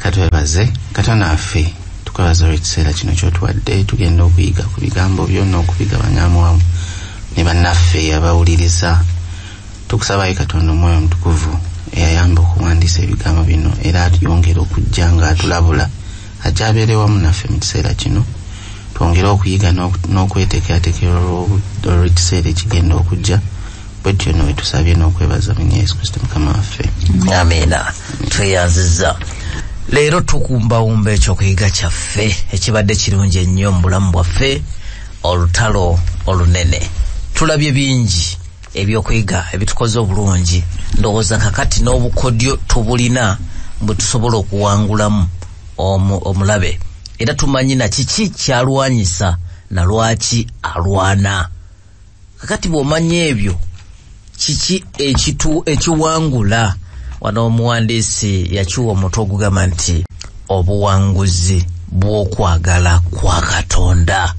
Katwebaze Katonda affe tukwabaza ekiseera kino ky'otuwadde tugenda okuyiga ku bigambo byonna okubigabanyaamu wamu ne bannaffe abawuliriza. Tukusaba Katonda Omwoyo Omutukuvu eyayamba okuwandiisa ebigambo bino era yongera okujja nga atulabula ajja abeere wamu naffe mu kiseera kino. Twongere okuyiga n'okweteekerateekera olw'ekiseera ekigenda okujja. Bwetyo nno wetusabye n'okwebaza mu Yesu Kristo Mukama waffe. Amina. Tweyanziza. Leero tukumbawumba ekyokuyiga kyaffe ekibadde kirungi ennyo mu bulamu bwaffe, olutalo olunene. Tulabye bingi ebyokuyiga ebitukoze obulungi. Ndowooza kakati n'obukodyo tubulina bwe tusobola okuwangulamu omulabe. Era tumanyi na kiki kyalwanyisa na lwaki alwana. Kakati bw'omanya ebyo kiki ekiwangula. Wano omuwandiisi yakiwa omutwe ogugamba nti obuwanguzi bw'okwagala kwa Katonda.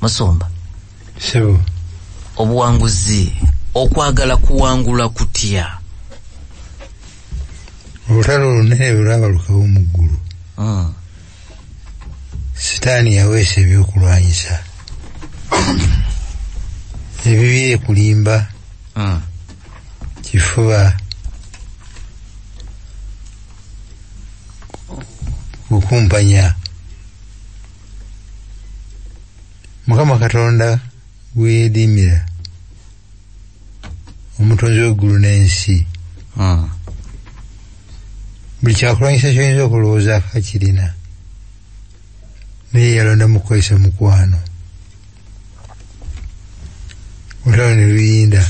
Musumba sebo obuwanguzi okwagala kuwangula kutya? Olutalo olunene lwabalukawo mu ggulu. Sitaani yaweesa ebyokulwanyisa ebibi kulimba kifuba kukumpanya. Mukama Katonda gweyedimira omutonzi w'eggulu n'ensi buli kyakulwanyisa kyoyinza okulowooza akakirina, naye yalonda mu kukozesa mukwano. Olutalo ne luyinda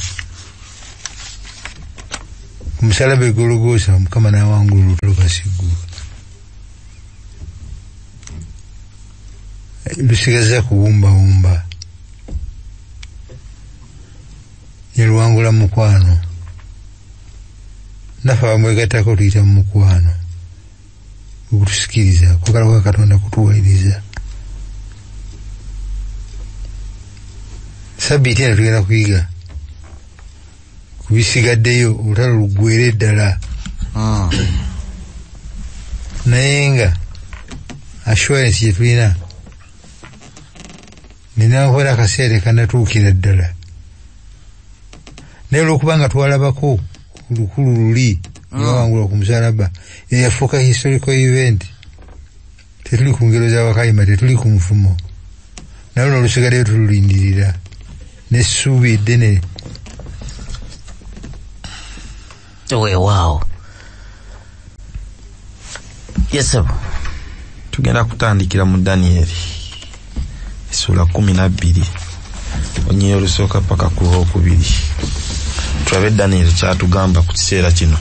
ku musalaba e Gologoosa, Mukama n'awangula olutalo Kasiguwa. Lusigaza kuwumbawumba, ne luwangula mukwano. Naffe abamwegattako tuyita mu mukwano okutusikiriza kwagala kwa Katonda kutuwaliriza. Sabbiiti eno tugenda kuyiga ku bisigaddeyo olutalo luggweere ddala. Naye nga assurance gye tulina ninakola akaseera kanatuukira ddala. Naye olw'okuba nga twalabako lukulu luli lwawangula ku musalaba eyafuuka historical event, tetuli ku ngero z'Abakayima, tetuli ku nfumo, naye luno lusigaddeyo tululindirira n'essuubi eddene. Wow. Yes sir. Tugenda kutandikira mu Danieli essula 12 onyero olusooka paka ku Lwokubiri. Tulabe Danieli kyatugamba ku kiseera kino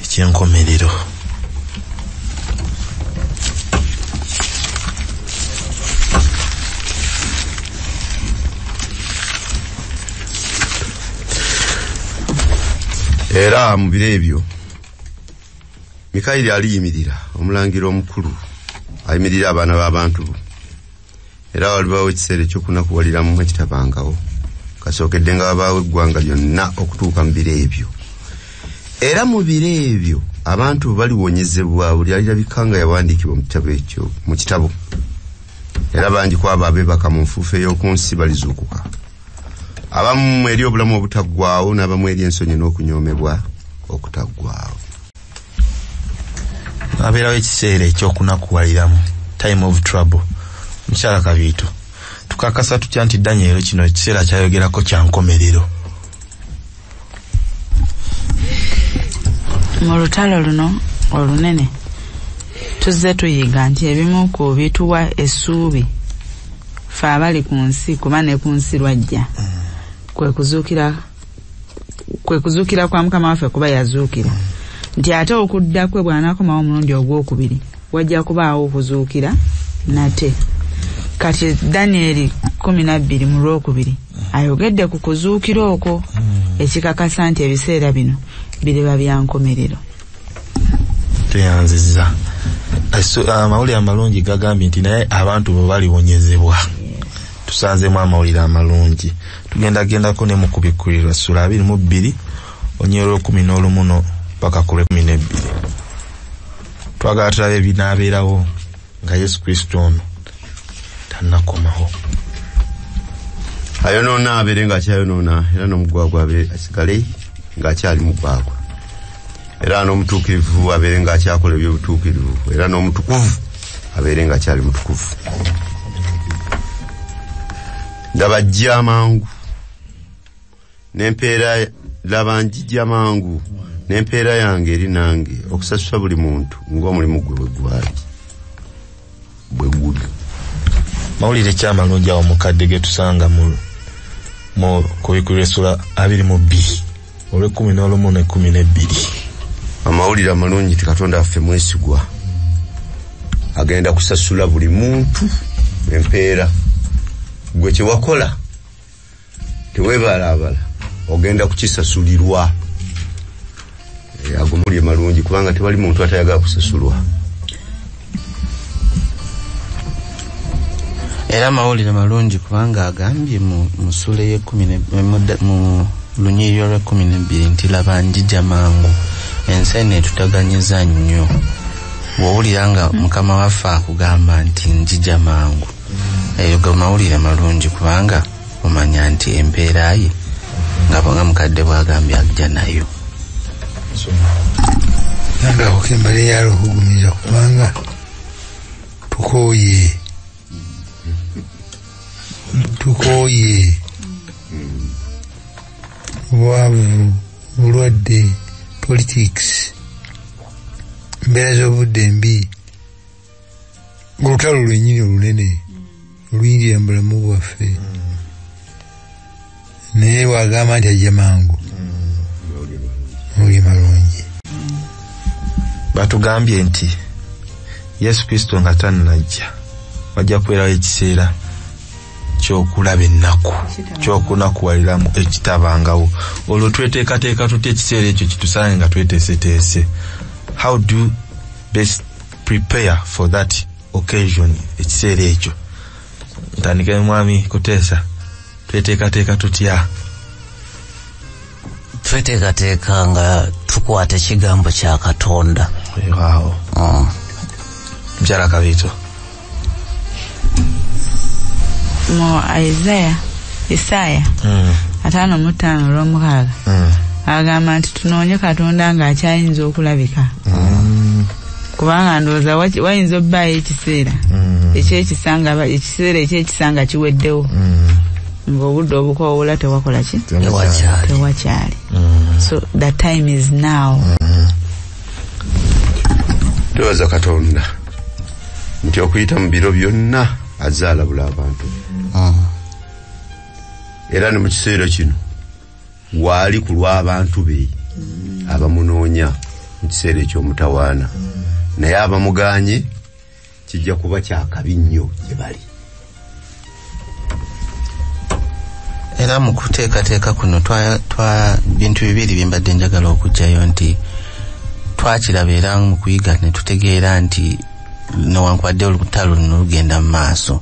eky'enkomerero. Era mu biro ebyo Mikayiri aliyimirira, omulangira omukulu ayimirira abaana b'abantu. Era walibawo ekiseera ekyokunakuwaliramu ekitabangawo, kasookedde nga wabaawo eggwanga lyonna okutuuka mu biro ebyo. Era mu biro ebyo abantu baliwonyezebwa buli alirabika nga yawandiikibwa mu kitabo ekyo, mu kitabo. Era bangi ku abo abeebaka mu nfuufu ey'oku nsi balizuukuka, abamu eri obulamu obutaggwaawo n'abamu eri ensonyi n'okunyoomebwa okutaggwaawo. Abeerawo ekiseera ekyokunakuwaliramu, time of trouble. Mukyala Kabiito, tukakasa tutya nti Daniel kino ekiseera kyayogerako kya nkomerero? Mu lutalo luno olunene tuzze tuyiga nti ebimu ku bituwa essuubi ffe abali ku nsi, kuba ne ku nsi lwajja kwe kuzuukira kwa Mukama waffe kuba yazuukira, nti ate okudda kwe bw'anaakomawo omulundi ogwokubiri wajja kubaawo okuzuukira nate. Kati Danieli 12 mu Lwokubiri ayogedde ku kuzuukira okwo, ekikakasa nti ebiseera bino biriba bya nkomerero. Tuyanziza amawulire amalungi gagambye nti naye abantu bo baliwonyezebwa. Tusanzemu amawulire amalungi. Tugendagendako ne mu kubikkulirwa essula 22 onyero 11 paka ku 12. twagala tulabe binaabeerawo nga Yesu Kristo ono tannakomawo. Ayonoona abeere ng'akyayonoona era n'omugwagwa abeere asigale ng'akyali mugwagwa. Era n'omutuukirivu abeere ng'akyakola eby'obutuukirivu era n'omutukuvu abeere ng'akyali mutukuvu. Ndaba ajja amangu n'empeera laba njijja mangu n'empeera yange eri nange okusasula buli muntu ng'omulimu gwe bwe gwali bwe guli. Mawulire kyamalungi awo mukadde ge tusanga mu Kubikulwa essula 22 olw'E11 n'E12. Amawulire amalungi ti Katonda waffe mwesigwa agenda kusasula buli muntu empeera. Gwe kye wakola teweebalaabala ogenda kukisasulirwa. Ago mawulire malungi kubanga tewali muntu atayagala kusasulwa. Era mawulire malungi kubanga agambye mu ssula y'e10 mu lunyiriro lw'e12 nti laba njija mangu ensi eno etutaganyiza nnyo. Bw'owulira nga Mukama waffe akugamba nti njija mangu, eyo ga mawulire malungi kubanga omanya nti empeera ye nga mukadde bw'agambye ajja nayo. Nanga okembale yalo okugumiza kubanga tukoye obwavu, bulwadde, politics, mbeera z'obudde mbi, olutalo lwennyini olunene oluyingira mu bulamu bwaffe. Naye wagamba nti ajja mangu, mawulire malungi. Batugambye nti Yesu Kristo nga tannajja wajja kubeerawo ekiseera ky'okulaba ennaku, ky'okunakuwaliramu ekitabangawo. Olwo tweteekateeka tutya ekiseera ekyo kitusange nga tweteeseteese? How do you best prepare for that occasion? Ekiseera ekyo ntandike mwami Kuteesa, tweteekateeka tutya? Tweteekateeka nga tukwata ekigambo kya Katonda. Waawo. Mjala Kabito. Mu Isaya 5:5 agamba nti tunoonye Katonda ng'akyayinza okulabika. Kubanga ndowooza wayinza obbaayo ekiseera ekiseera eky'ekisanga kiweddewo ng'obudde obukoowula tewakola ki? Tewakyali. So the time is now. Tuwaza Katonda nti okuyita mu biro byonna azze alabula abantu. Era ne mu kiseera kino waali ku lw'abantu be abamunoonya mu kiseera eky'omutawaana, naye abamuganye kijja kuba kyakabi nnyo gye bali. Era mu kuteekateeka kuno bintu bibiri bye mbadde njagala okugyayo nti twakiraba era mu kuyiga ne tutegeera nti newankubadde olutalo luno lugenda mu maaso,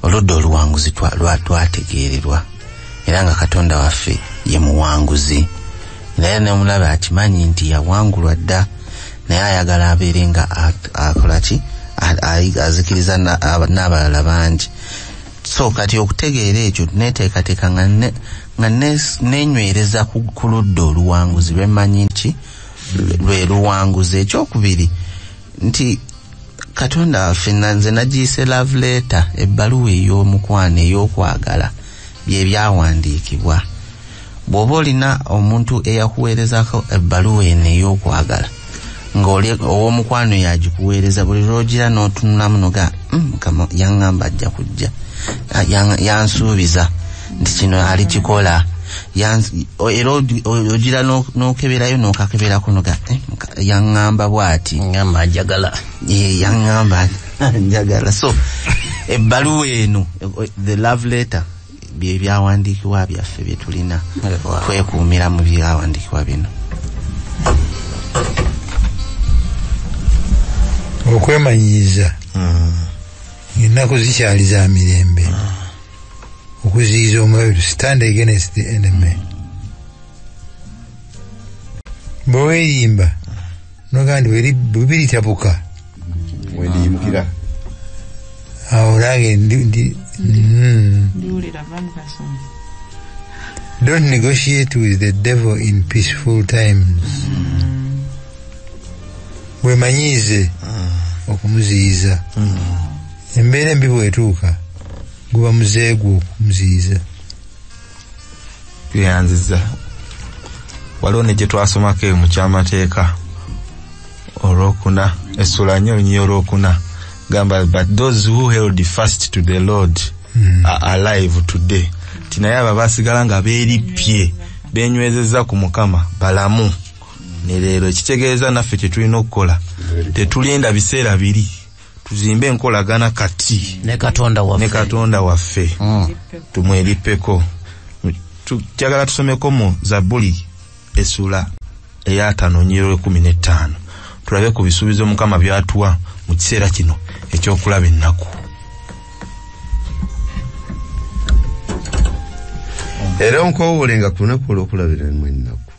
oludda oluwanguzi twategeererwa era nga Katonda waffe ye muwanguzi. Naye nemulaba akimanyi nti yawangulwa dda, naye ayagala abeere nga akola ki? Azikiriza n'abalala bangi. So kati okutegeera ekyo neteekateeka nga nenywereza ku ludda oluwanguzi lwemanyi nti lwe luwanguzi. Ekyokubiri nti Katonda waffe nze nagiyise love letter, ebbaluwa ey'omukwano ey'okwagala bye byawandiikibwa. Bw'oba olina omuntu eyakuweerezako ebbaluwa eno ey'okwagala ng'ow'omukwano yagikuweereza, buli lw'ogira n'otunulamu noga Mukama yaŋŋamba ajja kujja, yansuubiza nti kino alikikola, era ogira n'okeberayo n'okakeberako noga yaŋŋamba bw'ati, ngamba njagala. Yaŋŋamba njagala. So ebbaluwa eno, the love letter, bye byawandiikibwa byaffe bye tulina twekuumira mu byawandiikibwa bino. Okwemanyiiza ennaku zikyali za mirembe, okuziyiza omulabe, stand against the enemy. Bwe weeyimba nogandi bwebiritabuka wendiyimukira awo nange ndiwulira vamu kasonga. Don't negotiate with the devil in peaceful times. Wemanyize okumuziyiza. Embeera embi bwetuuka guba muzeegu okumuziyiza. Yanziza waliwo ne gye twasomako mu kyamateeka olwokuna essula 4 olunyiri olwokuna gamba but those who held fast to the Lord are alive today. Tinaye abo basigala nga beerippye benywezezza ku Mukama balamu ne leero ekitegeeza naffe kye tulina okukola tetulinda biseera biri tuzimbe enkolagana kati ne Katonda waffe tumwerippeko. Tukyagala tusomeko mu Zabbuli essula eya 5:15 tulabe ku bisuubizo Mukama byatuwa mu kiseera kino ekyokulaba ennaku. Era onkowoolenga ku lunaku olw'okulabiramu ennaku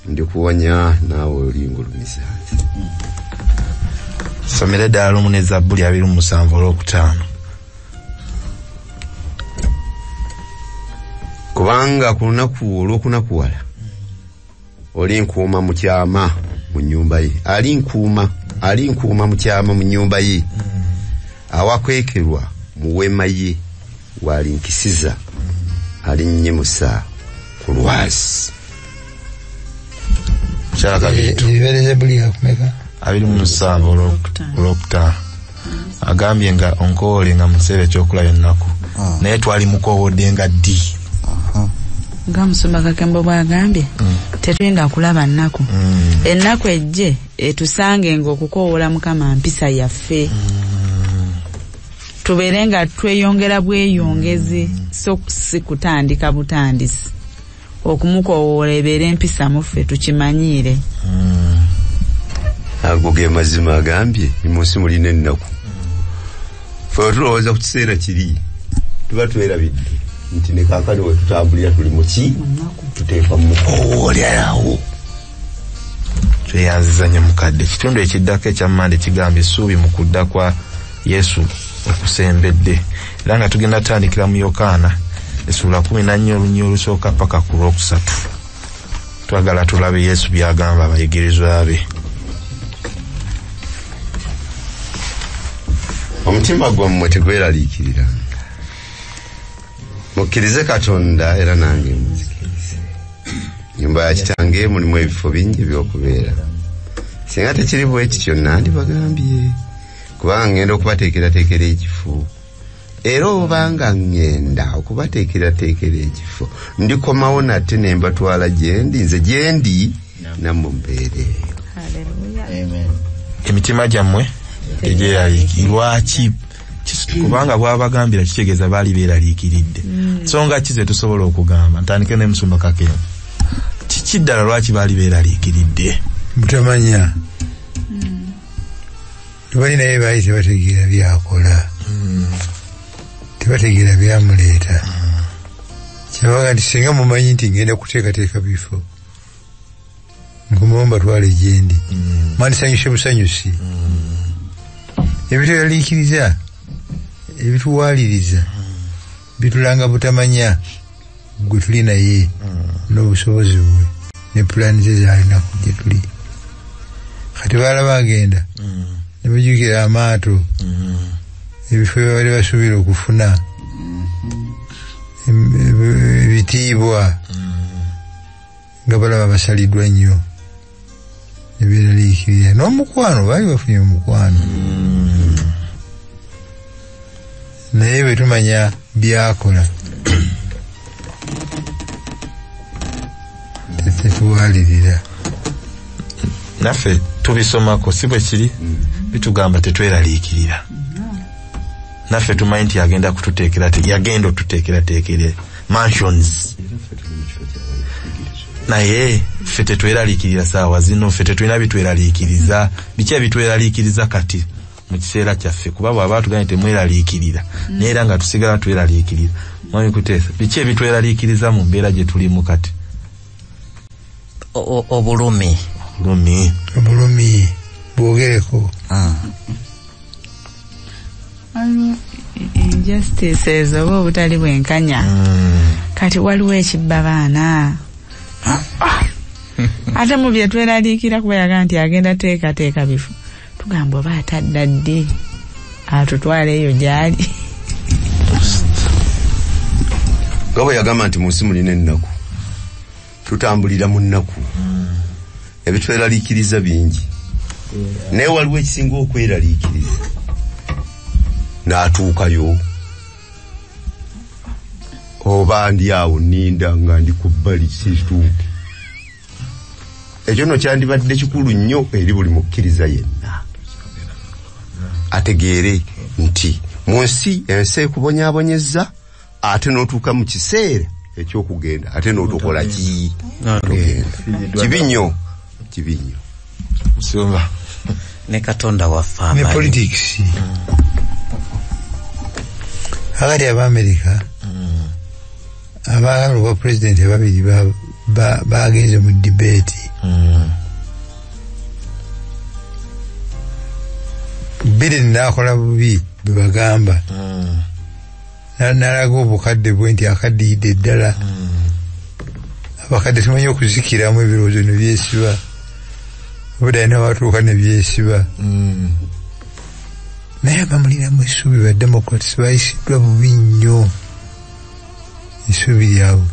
ndikuwanya naawe olingulumiza. Somera eddala lumu ne Zabbuli 27:5. Kubanga ku lunaku olw'okunakuwala oli nkuuma mu kyama mu nnyumba ye, ali nkuuma mu kyama mu nnyumba ye, awakwekerwa mu weema ye walinkisiza alinnyimusa ku lwazi. Ebibeereza buli akumeka 27:5 agambye nga onkowoolenga mu kiseera ekyokulaba ennaku naye twali mukowodde nga ddi. Nga Musumba Kakembo bw'agambye tetuyinza kulaba nnaku. Ennaku ejje etusange ng'okukowoola Mukama mpisa yaffe. Tubeere nga tweyongera bweyongezi so si kutandika butandisi. Okumukowoola ebeere empisa muffe tukimanyiire. Ago ge mazima agambye munsi mulina ennaku. Ffe tulowooza ku kiseera kiri tuba twerabidde nti ne kaakano we tutambulira tuli mu ki tuteekwa mu mukowoolerawo. Tweyanziza nnyo mukadde. Ekitundu ekiddako ekya Mmande kigamba essuubi mu kudda kwa Yesu okusembedde. Era nga tugenda tutandikira mu Yokaana essula 14 olunyiri olusooka paka ku lwokusatu. Twagala tulabe Yesu by'agamba abayigirizwa be. Omutima gwammwe tegweraliikirira. Mukkirize Katonda era nange muzikirize. Nyumba ya kitange mulimu ebifo bingi by'okubeera. Singa tekiri bwe kityo nandibagambye. Kubanga ngenda okubateekerateekera ekifo. Era obanga ngenda okubateekerateekera ekifo ndikomawo nate ne mbatwala nze gyendi nammwe mbeere. Emitima gyammwe tegyeraliikirwa ki? Kubanga bw'abagambira kitegeeza baali beeraliikiridde. Nsonga ki ze tusobola okugamba? Ntandike ne Musumba Kakembo. Kiki ddala lwaki baali beeraliikiridde? Butamanya. Tebali naye baali tebategeera byakola. Tebategeera byamuleeta. Kyabaga nti singa mumanyi nti ngenda kuteekateeka bifo nkumomba twale gyendi mwandisanyuse busanyusi. Ebitweraliikiriza ebituwaliriza bitulanga butamanya gwe tuli naye n'obusobozi bwe ne pulaani ze zalina kujja tuli. Kati balaba agenda ne bajjukira amaato ebifo bye bali basuubira okufuna ebitiibwa nga balaba basaliddwa nnyo ne beeraliikirira n'omukwano baali bafunye omukwano. Naye bwe tumanya byakola tetuwalirira. Naffe tubisomako si bwe kiri bitugamba tetweraliikirira. Naffe tumanyi nti yagenda otuteekerateekere mansions. Naye ffe tetweraliikirira saawa zino, ffe tetulina bitweraliikiriza. Biki ebitweraliikiriza kati mu kiseera kyaffe? Kuba bw'aba tugambye temweraliikirira naye era nga tusigala tweraliikirira. Mwami Kuteesa, biki ebitweraliikiriza mu mbeera gye tulimu kati? Obulumi Bulumi bwogereko. Injustices oba obutali bwenkanya. Kati waliwo ekibba baana. Ate mu bye tweraliikira kuba yaga nti agenda teekateeka bifu. Tugamba oba atadda ddi atutwala eyo gyali. Gabo yagamba nti munsi mulina ennaku. Tutambulira mu nnaku. Ebitweraliikiriza bingi. Naye waliwo ekisinga okweraliikiriza. N'atuukayo. Oba ndi awo ninda nga ndi ku bbali situuke. Ekyo nno kyandibadde kikulu nnyo eri buli mukkiriza yenna. Ategeere nti mu nsi ensi ekubonyaabonyezza ate n'otuuka mu kiseera eky'okugenda ate n'otukola ki? Kibi nnyo. Musumba ne Katonda waffe ne politics. Akati Abamerika abaagala okuba pulezidenti ababiri bagenze mu debate. Biden n'akola bubi bwe bagamba. N'alaga obukadde bwe nti akaddiidde ddala. Abakadde tumanyi okuzikiramu ebirowoozo ne byesiba. Obudde n'abatuuka ne byesiba. Naye abamuliramu essuubi ba Democrats bayisiddwa bubi nnyo. Essuubi lyabwe.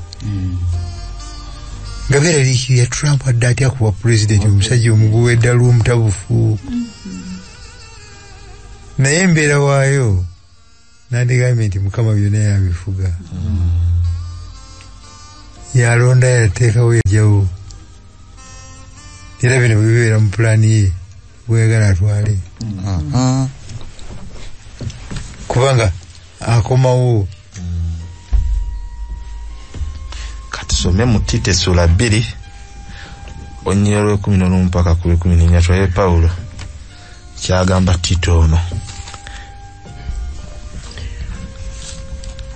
Nga beeraliikirira Trump adde atya kuba pulezidenti omusajja omuguwa eddala omutabufu. Naye embeera waayo nandigambye nti Mukama byonna yabifuga. Yalonda yateekawo yajjawo. Era bino bibeera mu pulaani ye bwegala atwale. Kubanga akomawo. Katusome mu Tito essula 2 onyero lw'ekumi mpaka ku 14 twaye Paulo kyagamba Tito ono.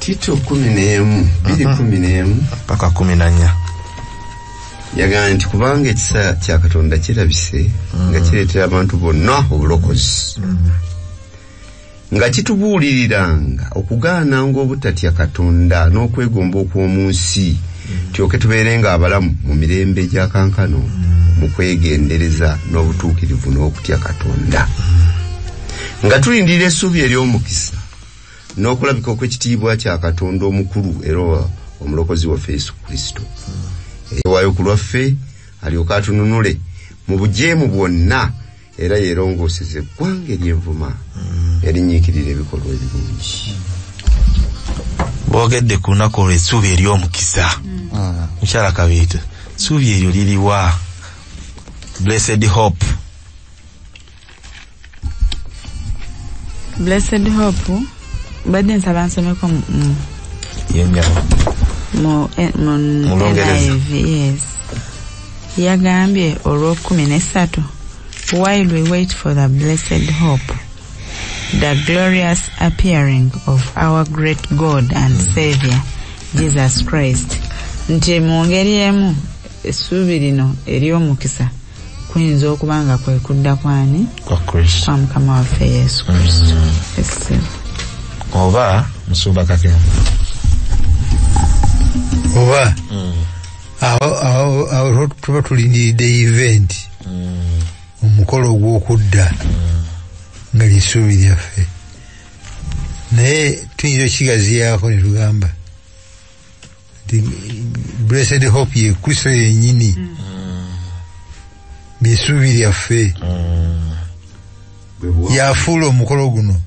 Tito 11 mpaka 14 yagamba nti kubanga ekisa kya Katonda kirabise nga kireetera abantu bonna obulokozi. Nga kitubuuliriranga okugaananga obutatya Katonda n'okwegomba okw'omu nsi tyoke tubeerenga abalamu mu mirembe gya kankano mu kwegendereza n'obutuukirivu n'okutya Katonda. Nga tulindira essuubi ery'omukisa n'okulabika okw'ekitiibwa kya Katonda omukulu era omulokozi waffe Yesu Kristo. Ewayo ku lwaffe alyoka atununule mu bujeemu bwonna era yeerongooseze eggwanga ery'envuma erinyiikirira ebikolwa ebirungi. Boogedde ku lunaku olwo essuubi ery'omukisa. Mukyala Kabiito, essuubi eryo liriwa? Blessed hope. Blessed hope badde nsaba nsomeko yenyawo mu Lungereza. Yes. Yagambye olw'okumi-nesatu, while we wait for the blessed hope, the glorious appearing of our great God and Savior, Jesus Christ. Nti mu ngeri emu essuubi lino ery'omukisa kuyinza okuba nga kwe kudda kwani? Kwa Kristo. Kwa Mukama waffe Yesu Kristo. Oba Musumba Kakemba. Oba awo tuba tulindiridde event omukolo ogw'okudda nga lyessuubi lyaffe. Naye tuyinza okigaziyako ne tugamba nti blessed hope ye Kristo yennyini lyessuubi lyaffe. Yafuula omukolo guno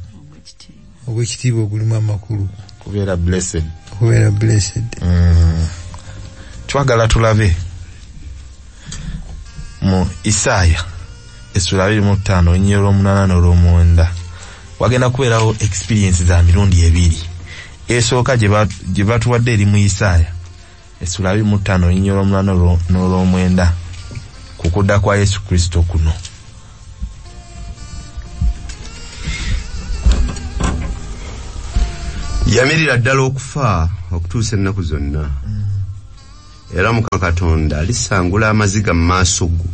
ogw'ekitiibwa ogulimu amakulu Kubeera blessed. Twagala tulabe mu Isaaya essula 25 onyero 8 n'olw'omwenda. Wagenda kubeerawo experience za mirundi ebiri. Esooka gye batuwadde eri mu Isaaya essula 25 onyero 8 n'olw'omwenda ku kudda kwa Yesu Kristo kuno. Yamirira ddala okufa okutuusa ennaku zonna. Era Mukama Katonda alisangula amaziga mu maaso go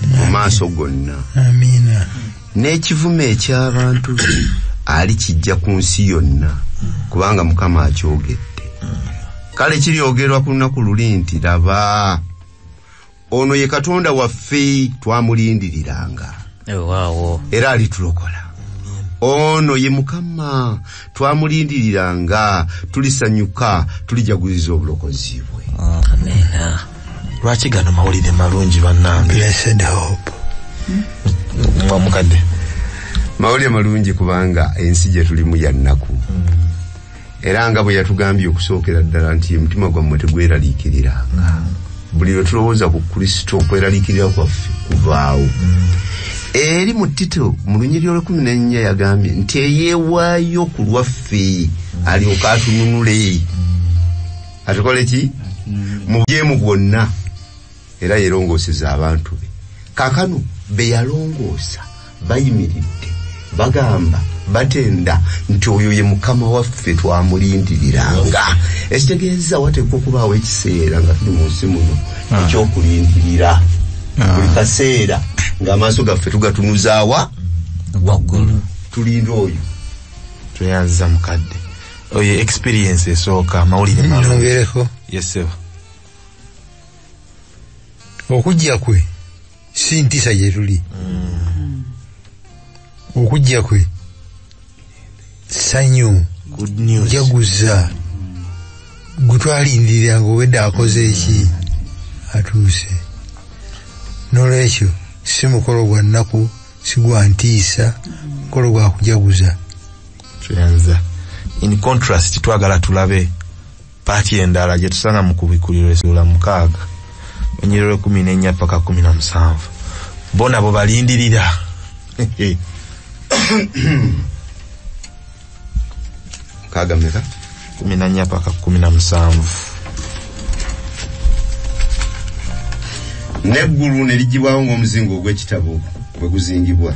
mu maaso gonna. Amina. N'ekivume eky'abantu ali kijja ku nsi yonna kubanga Mukama akyogedde. Kale kiryogerwa ku lunaku luli nti laba ono ye Katonda waffe twamulindiriranga. Waawo. Era alitulokola. Ono ye Mukama twamulindiriranga, tulisanyuka, tulijaguliza obulokozi bwe. Amina. Lwaki gano mawulire malungi bannange? Blessed hope. Mukadde. Mawulire malungi kubanga ensi gye tulimu ya nnaku. Era nga bwe yatugambye okusookera ddala nti omutima gwammwe tegweraliikiriranga. Buli lwe tulowooza ku Kristo okweraliikirira kwaffe kuvaawo. Eri mu Tito mu lunyiriri olw'14 yagambye nti eyeewaayo ku lwaffe alyoka atununule. Atukole ki? Mu bujeemu bwonna. Era yerongooseza abantu be. Kaakano be yalongoosa bayimiridde bagamba batenda nti oyo ye Mukama waffe twamulindiriranga. Ekitegeeza wateekwa okubaawo ekiseera nga tuli mu nsi muno ekyokulindirira buli kaseera ng'amaaso gaffe tugatunuzaawa waggulu. Tulinda oyo. Tweyanziza mukadde. Oyo experience esooka mawulire malungi. Nongereko. Yes sir. Okujja kwe si ntisa gye tuli. Okujja kwe sanyu. Good news. Jaguza. Gutwalindirira ng'obwedda akoze eki atuuse. N'olwekyo si mukolo gwa nnaku, si gwa ntiisa, mukolo gwa kujaguza. Tuyanza. In contrast twagala tulabe paati endala gye tusanga mu kubikuliro essula 6 onyiriro 14 paka 17 bona bo balindirira. Kagameka 14 paka 17. N'eggulu ne ligibwawo ng'omuzingo ogw'ekitabo bwe guzingibwa.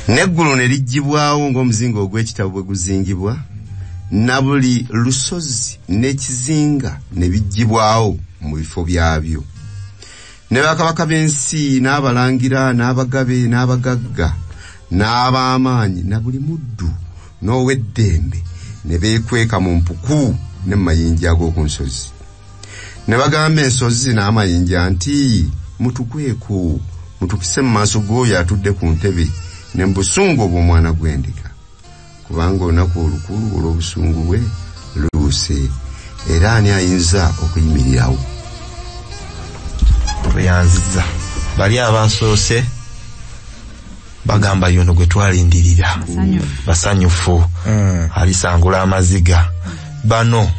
N'eggulu ne ligibwawo ng'omuzingo ogw'ekitabo bwe guzingibwa, na buli lusozi n'ekizinga ne biggibwawo mu bifo byabyo. Ne bakabaka b'ensi n'abalangira n'abagabe n'abagagga n'ab'amaanyi na buli muddu n'ow'eddembe ne beekweka mu mpuku ne mu mayinja ag'oku nsozi. Ne bagamba ensozi n'amayinja nti mutukweko, mutukise mu maaso g'oyo atudde ku ntebe ne mu busungu obw'omwana gw'endiga, kubanga olunaku olukulu olw'obusungu bwe luuse, era ani ayinza okuyimirirawo. Tweyanziza bali abasoose bagamba yono gwe twalindirira basanyufu alisangula amaziga. Bano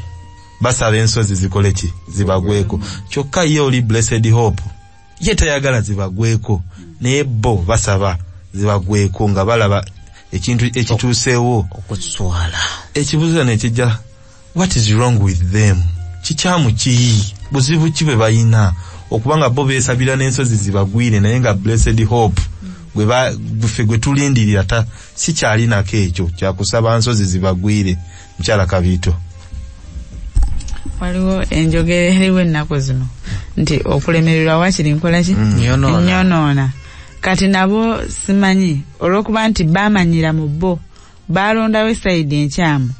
basaba ensozi zikole ki zibagweko, kyokka ye oli Blessed Hope ye tayagala zibagweko, naye bo basaba zibagweko nga balaba ekintu ekituuseewo okuswala. Ekibuuzo ne kijja, what is wrong with them? Kikyamu ki? Buzibu ki bwe bayina okubanga bo beesabira n'ensozi zibagwire, naye nga Blessed Hope gwe tulindirira ta si kyalinako ekyo kyakusaba nsozi zibagwire. Mukyala Kabiito, waliwo enjogera eriwo ennaku zino nti okulemererwa wakiri nkola ki nyonoona. Kati nabo simanyi olw'okuba nti baamanyira mu bo balondawo esayidi enkyamu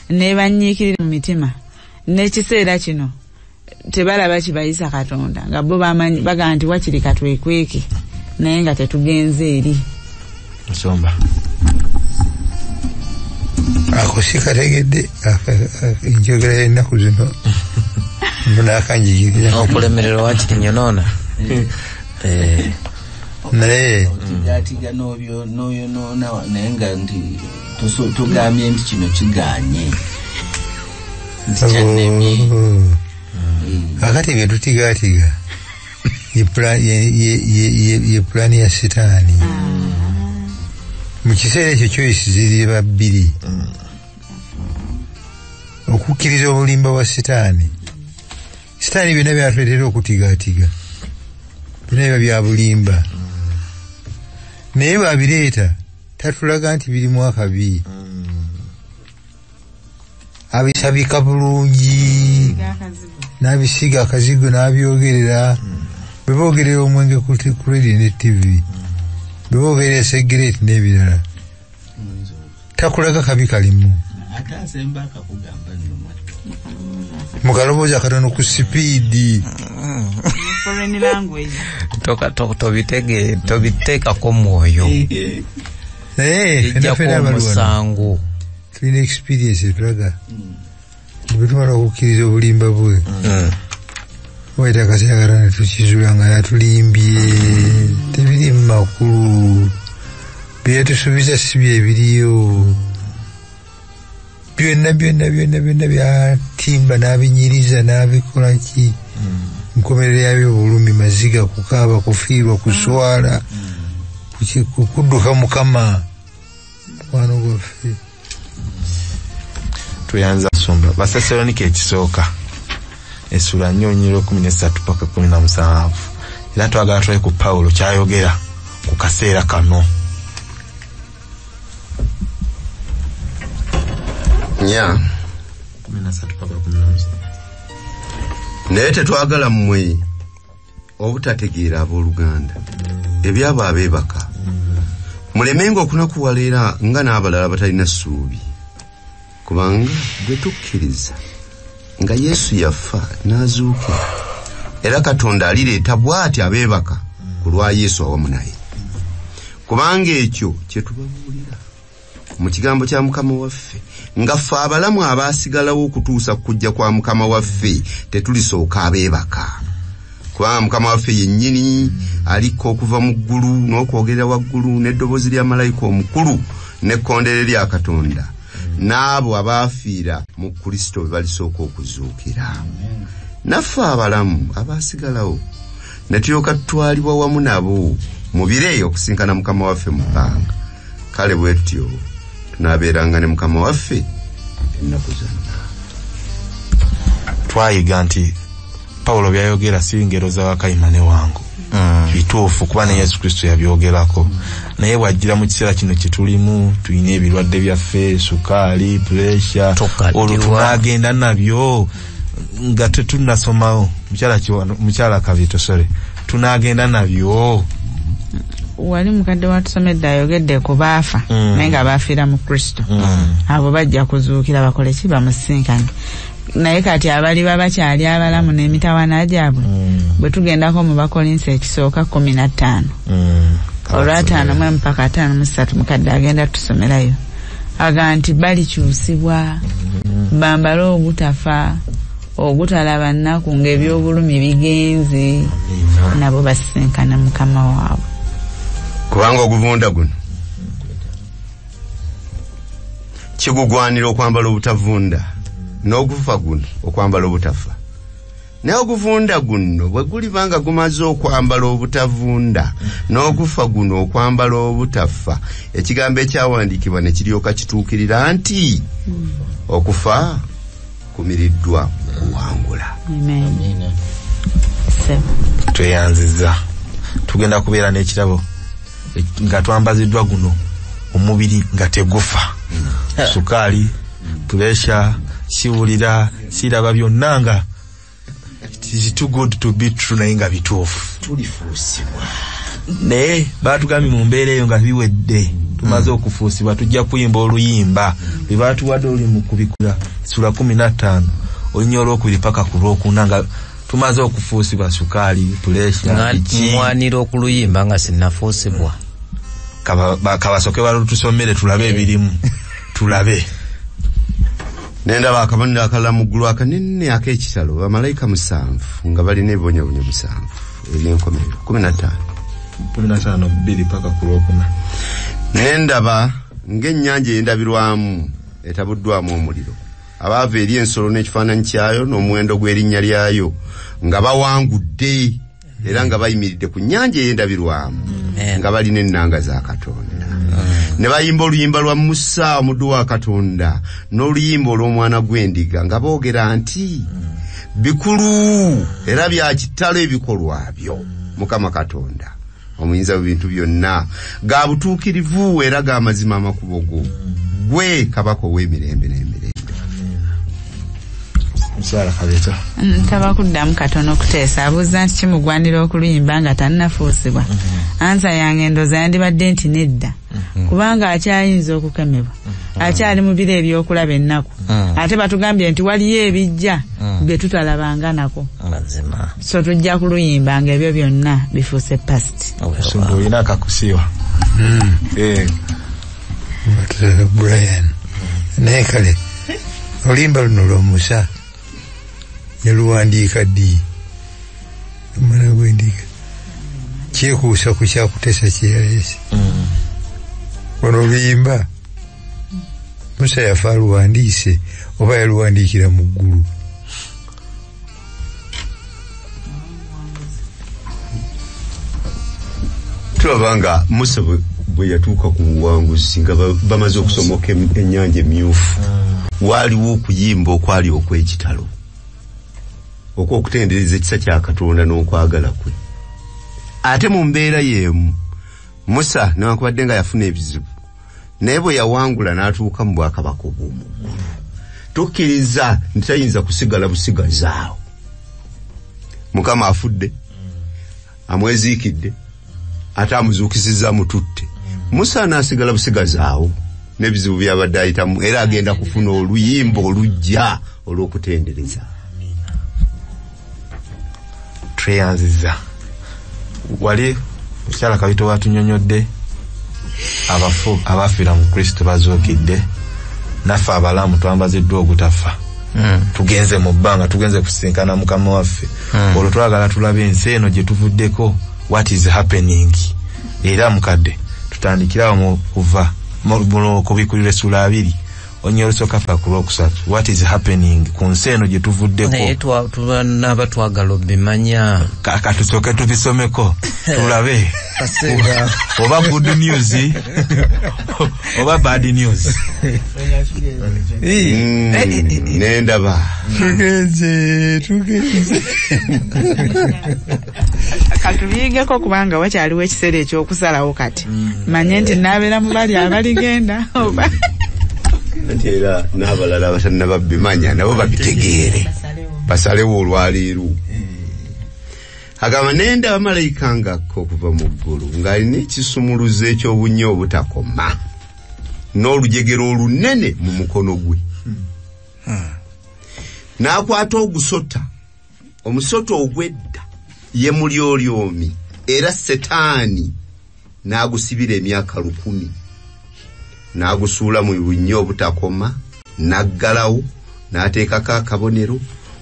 ne banyiikirira mu mitima, n'ekiseera kino tebalaba kibayisa Katonda nga bo bamanyi baga nti wakiri katwekweke naye nga tetugenze eri. Nsomba ako si kategedde enjogera y'ennaku zino munakanjigirira okulemererwa wakiri nyonoona. naye tigatiga n'oyo noona naye nga nti tugambye nti kino kiganye nti kyannemye. akati bye tutigatiga ye pulaani ya sitaani. Mu kiseera ekyo choice ziri babbiri, okukkiriza obulimba bwa sitaani. Sitaani byonna byatuleetera okutigatiga, byonna biba bya bulimba, naye bwabireeta tatulaga nti birimu akabi, abisabika bulungi n'abisiga akazigo n'abyogerera bebogerera omwenge ku radio ne TV bebogerera cigarette n'ebirala takulaga kabi kalimu atasemba akakugamba nnyo mukalobooza katono ku sipiidi foreign language tobiteekako mwoyo ejjako omusango tulina experience etulaga bwetumala okukkiriza obulimba bwe waita akaseera netukizula nga yatulimbye tebiri mu makulu byatusuubiza si byebiriyo byonna byatimba n'abinyiriza n'abikola ki nkomerero yabyo bulumi maziga kukaaba kufiirwa kuswala kudduka mukama mukwano gwaffe tuyanza nsumba Batesalonike ekisooka essula 4:13 paka 17 era twagala tulabe ku Pawulo kyayogera ku kaseera kano nya 13 paka 17 naye tetwagala mmwe obutategeera abooluganda ebyabo abeebaka mulemenga okunakuwala era nga n'abalala batalina ssuubi kubanga bwe tukkiriza nga Yesu yafa n'azuukira era Katonda alireeta bw'ati abeebaka ku lwa Yesu awamu naye kubanga ekyo kye tubabuulira mu kigambo kya Mukama waffe nga ffe abalamu abaasigalawo okutuusa kujja kwa Mukama waffe tetulisooka abeebaka kubanga Mukama waffe yennyini aliko okuva mu ggulu n'okwogerera waggulu n'eddoboozi lya malayika omukulu n'ekkondeere lya Katonda n'abo abaafiira mu Kristo be balisooka okuzuukira naffe abalamu abaasigalawo ne tulyoka tutwalibwa wamu nabo mu bire okusinkana Mukama waffe mu bbanga kale bwe tutyo tunaabeeranga ne Mukama waffe ennaku zonna. Twayiga nti Pawulo byayogera si ngero za Wakayima ne wangu bituufu kuba ne Yesu Kristo yabyogerako naye bwajjira mu kiseera kino kitulimu tulina ebirwadde byaffe sukaali pressure olwo tunagenda nabyo nga tetunasomawo mukyala Kavito sore tunagenda nabyo wali mukadde watusomedde ayogedde ku baafa naye nga baafiira mu Kristo abo bajja kuzuukira bakole ki bamusinkane naye kati abali babakyali abalamu n'emitawaana gyabwe bwe tugendako mu Bakolinsi ekisooka 15 olw'ataano mu mpaka 5:3 mukadde agenda tusomerayo aga nti balikyusibwa bambale ogutafa ogutalaba nnaku ng'ebyobulumi bigenze nabo basinkana Mukama waabwe kubanga oguvunda guno kigugwanira okwambala obutavunda n'ogufa guno okwambala obutafa naye oguvunda guno bwe gulibanga gumaze okwambala obutavunda n'ogufa guno okwambala obutafa ekigambo ekyawandiikibwa ne kiryoka kituukirira nti okufa kumiriddwa kuwangula. Amen. Tweyanziza tugenda kubeera n'ekirabo nga twambaziddwa guno omubiri nga tegufa sukaali pressure siwulira siraba byonna nga it is too good to be true naye nga bituufu tulifuusibwa naye baatugambye mu mbeera eyo nga biwedde tumaze okufuusibwa tujja kuyimba oluyimba bwe baatuwadde oli mu kubikula sura 15 olunya olwokubiri paka ku lwokuna nga tumaze okufuusibwa sukaali pressure mwanira okuluyimba nga sinnafuusibwa kabasoke balutusomere tulabe ebirimu tulabe nenda bakabonera akala mu ggulu akanene ak'ekitalo bamalayika 7 nga balina ebibonyabonya 7 eby'enkomerero 15 2 paka ku lwokuna nendaba ng'ennyanja ey'endabirwamu etabuddwamu omuliro abaava eri ensolo n'ekifaananyi kyayo n'omuwendo gw'erinnya lyayo nga bawangudde era nga bayimiridde ku nnyanja ey'endabirwamu nga balina ennanga za Katonda ne bayimba oluyimba lwa Musa omuddu wa Katonda n'oluyimba olw'omwana gw'endiga nga boogera nti bikulu era bya kitalo ebikolwa byo Mukama Katonda omuyinza bintu byonna ga butuukirivu era ga mazima amakubo go gwe kabaka ow'emirembe n'emirembe. Musala Kabeta. Ntaba kuddamu katono kuteesa abuuza nti kimugwanira okuluyimba nga tannafuusibwa. Ansa yange ndooza yandibadde nti nedda. Kubanga akyayinza okukemebwa. Akyali mu biro ebyokulaba ennaku. Ate batugambye nti waliyo ebijja bye tutalabanga nako. Mazima. So tujja kuluyimba nga ebyo byonna bifuuse past. Sumbu olina akakusiwa. Brian. Naye kale olimba luno lw'omusa yaluwandiika ddi omwana gwendiika kyekuusa ku kyakutesa kyeyaleese ono oluyimba Musa yafa aluwandiise oba yaluwandiikira mu ggulu tulaba nga Musa bwe yatuuka ku buwanguzi nga bamaze okusomoka ennyanja emyufu waaliwo okuyimba okwali okw'ekitalo okwokutendereza ekisa kya Katonda n'okwagala kwe ate mu mbeera y'emu Musa newankubadde nga yafuna ebizibu naye bwe yawangula n'atuuka mu bwakabaka obw'omuggulu tukkiriza nti tayinza kusigala busigazaawo Mukama afudde amweziikidde ate amuzuukisizza mututte Musa n'asigala busigazaawo n'ebizibu byabadde ayitamu era agenda kufuna oluyimba olujja olw'okutendereza Treyanziza wali Mukyala Kabita watunyonyodde abafu abafiira mu Kristo bazookidde naffe abalamu twambaziddwa ogutafa tugenze mu bbanga tugenze kusinkana Mukama waffe olwo twagala tulabe ensi eno gye tuvuddeko what is happening era mukadde tutandikirawo mu kuva mu kubikulira essula 2 onyolosooka paka ku lwokusatu what is happening ku nsi eno gye tuvuddeko naye twanaba twagala obimanya katusooke tubisomeko tulabe oba good news oba bad news nendaba tugenze katubiyigeko kubanga wakyaliwo ekiseera ekyokusalawo kati manye nti naabeera mu bali abaligenda oba nti era n'abalala batannababimanya nabo babitegeere basalewo olwaleero agamba nendaba malayika ngakko okuva mu ggulu ng'alina ekisumuluzo eky'obunnya obutakoma n'olujegero olunene mu mukono gwe n'akwata ogusota omusota ogw'edda ye mulyolyomi era Setaani n'agusibira emyaka 100 n'agusuula mu bunnya obutakoma n'aggalawo n'ateekako akabonero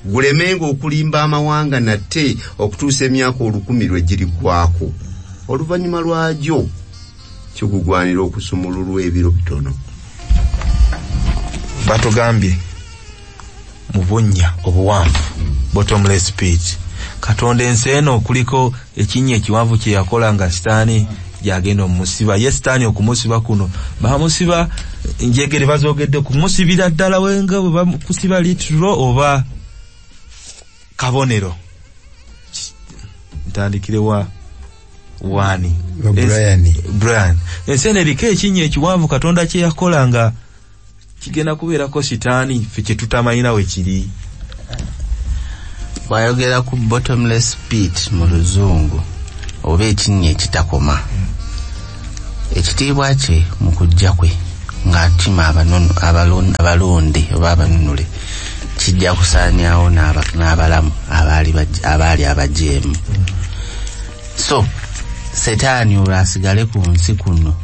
gulemenga okulimba amawanga nate okutuusa emyaka 1000 lwe girigwako oluvannyuma lwagyo kigugwanira okusumululwa ebiro bitono batugambye mu bunnya obuwanvu bottomless pit Katonda ensi eno kuliko ekinnya ekiwanvu kye yakola nga Sitaani gyagenda omusiba ye Sitaani okumusiba kuno bamusiba njegere bazoogedde kumusibira ddala wenga bakusiba litiro oba kabonero ntandikire wa wani Brian ensi eno eriko ekinnya ekiwanvu Katonda kye yakola nga kigenda kubeerako Sitaani ffe kye tutamayina we kiri bwayogera ku bottomless pit mu luzungu oba ekinnya ekitakoma ekitiibwa kye mu kujja kwe ng'atima abalonde oba abanunule kijja kusaanyawo n'abalamu abaali abajeemu so Setaani olwo asigale ku nsi kuno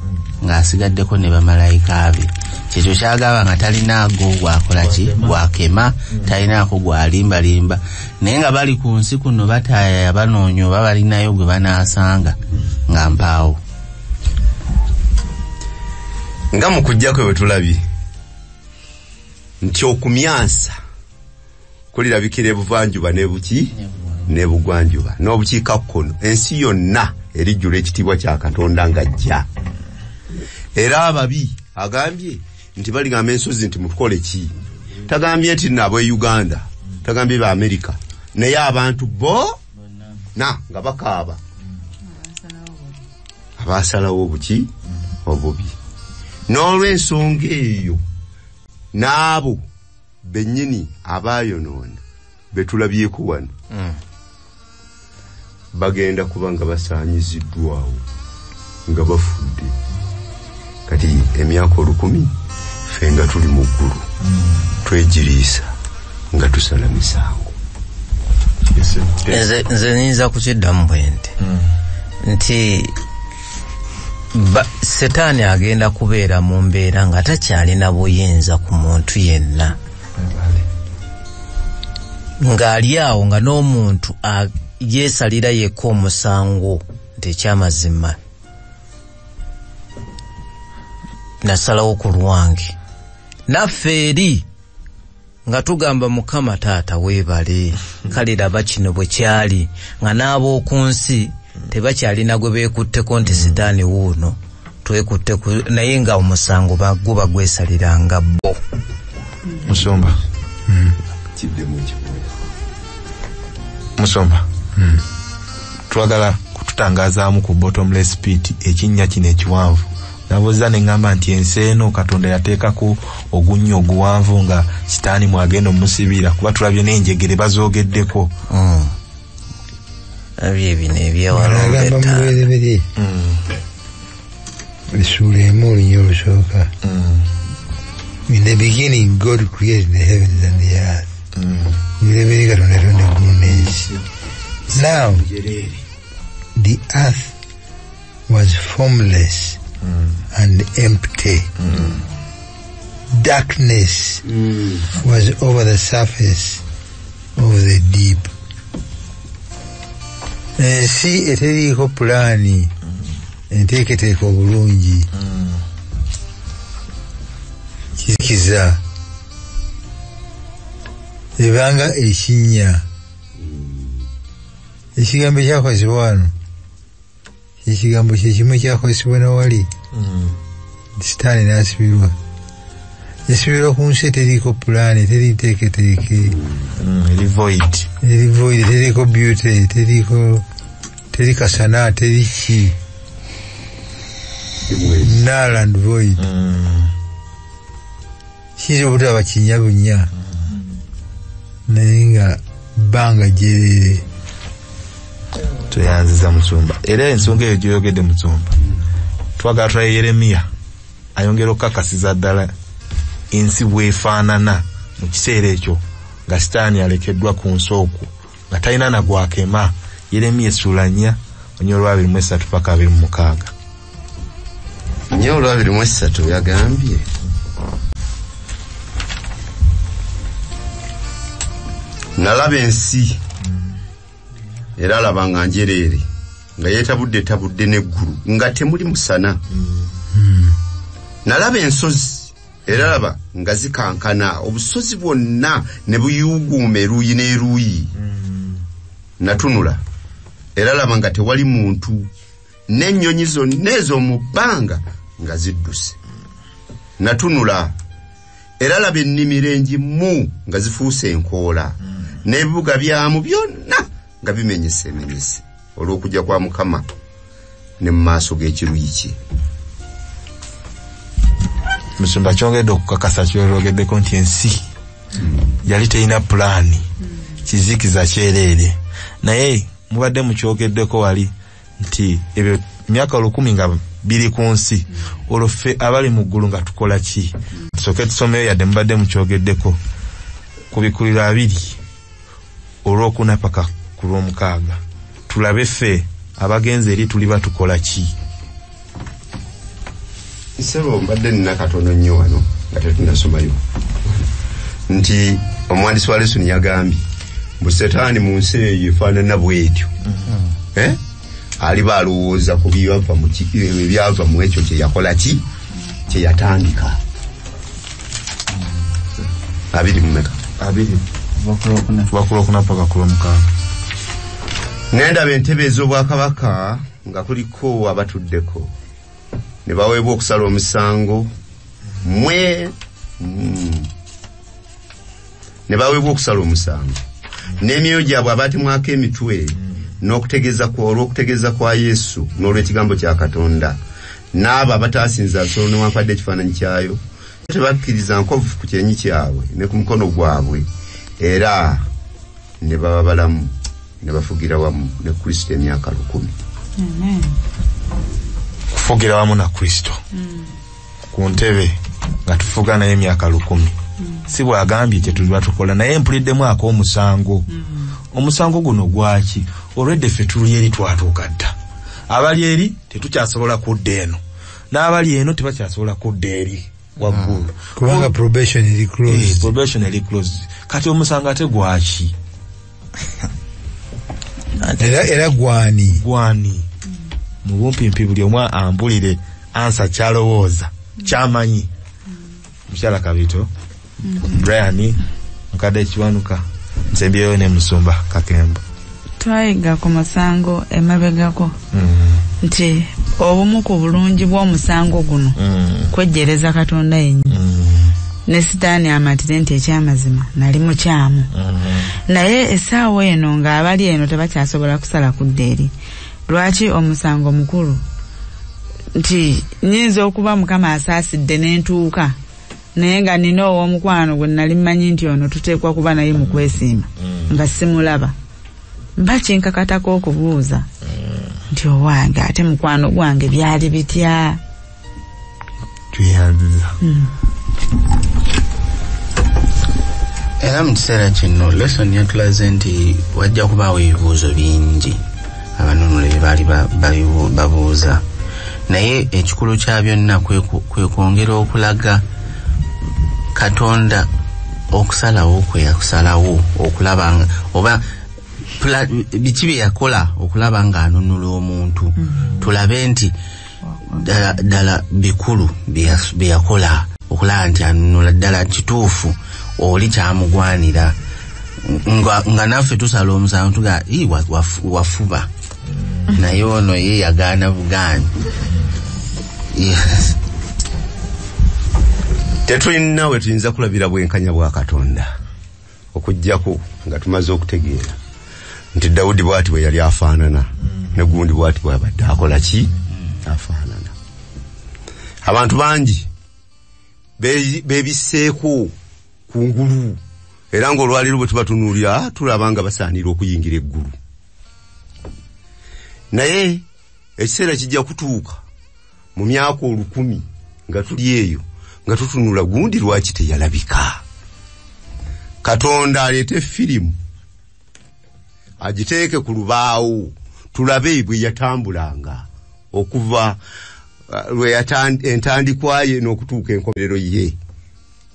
ng'asigaddeko ne bamalayika be kyekyo kyagamba nga talinaago gwakola ki gwakema talinaako gwalimbalimba naye nga bali ku nsi kuno bataaya banoonya oba balinayo gwe banaasanga nga mpaawo nga mu kujja kwe bwe tulabye nti okumyansa kulirabikira ebuvanjuba n'ebugwanjuba n'obukiikakkono ensi yonna erijjula ekitiibwa kya Katonda ng'ajja era ababi agambye nti baligamba ensozi nti mutukole ki tagambye nti nabo e Uganda tagambye ba Amerika naye abantu bo na nga bakaaba abasalawo obuki obubi n'olw'ensonga eyo n'abo bennyini abayonoona betulabyeko wano bagenda kubanga basaanyiziddwawo nga bafudde kati emyaka 1000 ffe nga tuli mu ggulu twegiriisa nga tusala misango. nze niyinza kukiddamu bwente nti setaani agenda kubeera mu mbeera nga takyalina buyinza ku muntu yenna ng'ali awo nga n'omuntu yeesalira yekka omusango nti ekyamazima nasalawo ku lwange naffe eri nga tugamba Mukama taata weebale kale laba kino bwe kyali nga n'ab'oku nsi tebakyalina gwe beekutteko nti sitaani wuuno twekutte naye nga omusango guba gwesaliranga bo. Musomba Musomba twagala kututangazaamu ku bottomless pit ekinnya kino ekiwanvu nabuuza ne ngamba nti ensi eno Katonda yateekako ogunnya oguwanvu nga sitaani mwagenda omusibira kuba tulabye n'enjegere bazoogeddeko bino ebyewalombeta Essuula emu olunya olusooka. In the beginning God created the heavens and the earth. Now the earth was formless and empty. Darkness was over the surface of the deep. Ensi eteriiko pulaani enteeketeeka obulungi kizikiza ebanga ekinnya ekigambo ekyakozesebwa wano ekigambo kyekimu ekyakozesebwa nawali sitaani n'asibirwa yasibirwa ku nsi eteriiko pulaani teri nteeketeeke eri void teriiko beauty teri kasana teri ki null and void kiyinza obutaba kinnya bunnya naye nga bbanga gyerere tweyanziza Musumba era ensonga eyo gyoyogedde Musumba twagala tulaye Yeremiya ayongera okukakasiza ddala ensi bwefaanana mu kiseera ekyo nga sitaani alekeddwa ku nsi okwo nga talina na gwakema. Yeremiya essuula 4 olwa 23 paka 26 nnyo olwa 23 yagambye nalaba ensi era laba nga njereere nga yeetabudde n'eggulu nga temuli musana. Nalaba ensozi era laba nga zikankana obusozi bwonna ne buyuuguuma eruuyi n'eruuyi. Natunula era laba nga tewali muntu n'ennyonyi zonna ez'omu bbanga nga zidduse. Natunula era laba ennimiro engimu nga zifuuse enkoola n'ebibuga byamu byonna nga bimenyese olw'okujja kwa Mukama ne mu maaso g'ekiruyi kye. Musumba kyongedde okukakasa kyolwogeddeko nti ensi yali terina pulaani kizikiza kyereere naye mubadde mukyogeddeko wali nti ebyo myaka 1000 nga biri ku nsi olwo ffe abali mu ggulu nga tukola ki. Tusooke tusomeyo yadde mubadde mukyogeddeko ku bikuliro 2 olw'okuna paka ku lw'omukaaga tulabe ffe abagenzi eri tuli batukola ki. Nsebo mbadde nina katono nnyo wano nga tetunasomayo nti omuwandiisi wa lesoni yagambye mbu setaani mu nsi eyo efaanana bw'etyo aliba alowooza ku byava mu ekyo kye yakola ki kye yatandika. 2 bakula paka ku lw'omukaaga. Nendaba entebe ez'obwakabaka nga kuliko abatuddeko ne baweebwa okusala omusango ne baweebwa okusala omusango n'emyoyo gyabwe abaatemwako emitwe n'okutegeeza kwa Yesu n'olw'ekigambo kya Katonda n'abo abataasinza nsolo newankwadde ekifaananyi kyayo tebakkiriza nkovu ku kyenyi kyabwe ne ku mukono gwabwe era ne baba balamu ne bafugira wamu ne Kristo emyaka 10. Amen. Kufugira wamu na Kristo ku ntebe nga tufuga naye emyaka 10. Si bwagambye kye tuliba tukola naye mpuliddemu ak'omusango. Omusango guno gwaki? Olwedde ffe tuli eri twatuuka dda. Abali eri tetukyasobola kudda eno, n'abali eno tebakyasobola kudda eri waggulu. Kubanga probation eri closed. Probation eri closed. Kati omusango ate gwaki? Era gwani. Mu bumpimpi buli omu ambulire ansa kyalowooza kyamanyi. Mukyala Kabito, Brian mukadde Kiwanuka, Nsembyeyo ne Musumba Kakemba. Twayiga ku musango emabegako nti obumu ku bulungi bw'omusango guno kwejjereza Katonda yennyini ne Sitaani amatire nti ekyamazima nali mukyamu naye essaawa eno ng'abali eno tebakyasobola kusala kudda eri. Lwaki omusango mukulu? Nti nyinza okuba Mukama asaasidde n'entuuka naye nga nina ow'omukwano gwe nali mmanyi nti ono tuteekwa kuba naye mu kwesiima nga simulaba. Mba kinkakatako okubuuza nti owange ate mukwano gwange byali bitya? Tuyanziza. Era mu kiseera kino lesson yatulaze nti wajja kubaawo ebibuuzo bingi abanunula bye baali babuuza, naye ekikulu kya byonna kwe kwongera okulaga Katonda okusalawo kwe yakusalawo okulaba oba biki bye yakola okulaba nga anunula omuntu. Tulabe nti ddala bikulu bye yakola okulaba nti anunula ddala kituufu oli kyamugwanira nga naffe tusala omusango tuga wafuba naye ono ye yagaana bugaanyi. Tetulina we tuyinza kulabira bwenkanya bwa Katonda okujjako nga tumaze okutegeera nti Dawudi bw'ati bwe yali afaanana ne gundi bw'ati bw'abadde akola ki? Afaanana. Abantu bangi beebiseeko kungulu era ng'olwaliro bwe tuba tunuulira tulaba nga basaanira okuyingira eggulu, naye ekiseera kijja kutuuka mu myaka 1000 nga tuli eyo nga tutunula gundi lwaki teyalabika. Katonda aleete firimu agiteeke ku lubaawo tulabe bwe yatambulanga okuva entandikwaye n'okutuuka enkomerero ye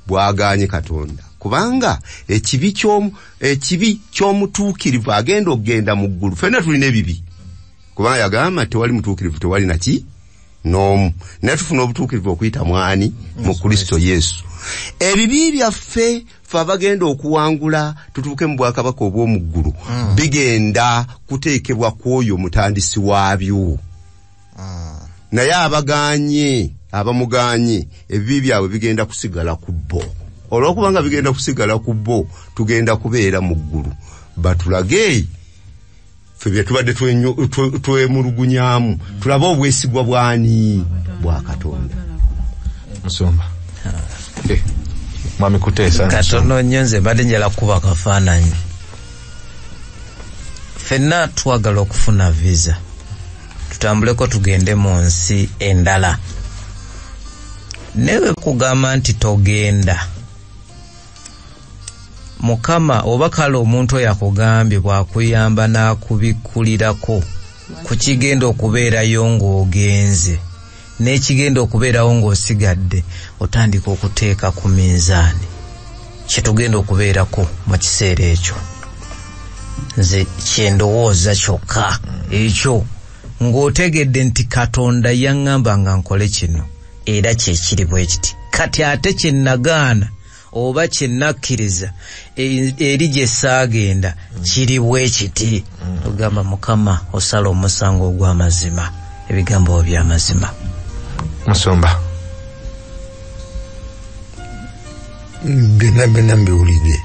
bw'agaanye Katonda, kubanga ekibi ky'omutuukirivu agenda okugenda mu ggulu. Ffenna tulina ebibi kubanga yagamba tewali mutuukirivu tewali naki n'omu, naye tufuna obutuukirivu okuyita mwani mu Kristo Yesu. Ebibi byaffe ffe abagenda okuwangula tutuuke mu bwakabaka obw'omu ggulu bigenda kuteekebwa kw'oyo mutandisi waabyo. Naye abamuganye ebibi byabwe bigenda kusigala ku bo. Olw'okubanga bigenda kusigala ku bo tugenda kubeera mu ggulu. Batulage ffe bye tubadde twemulugunyaamu tulabe obwesigwa bwani bwa Katonda. Musumba. Mwami kuteesa katono nnyo nze badde njala kuba kafaananyi. Ffenna twagala okufuna visa tutambuleko tugende mu nsi endala, newe kugamba nti togenda Mukama oba kale omuntu yakugambye bwakuyamba n'akubikkulirako ku kigenda okubeerayo ng'ogenze n'ekigenda okubeerawo ng'osigadde, otandika okuteeka ku minzaani kyetugenda okubeerako mu kiseera ekyo. Nze kyendowooza kyokka ekyo ng'otegedde nti Katonda yaŋŋamba nga nkole kino era kyekiri bwe kiti. Kati ate kyennagaana oba kyennakkiriza eri gye saagenda kiri bwe kiti. Tugamba Mukama osala omusango ogw'amazima, ebigambo by'amazima. Musumba. Byonna mbiwulidde.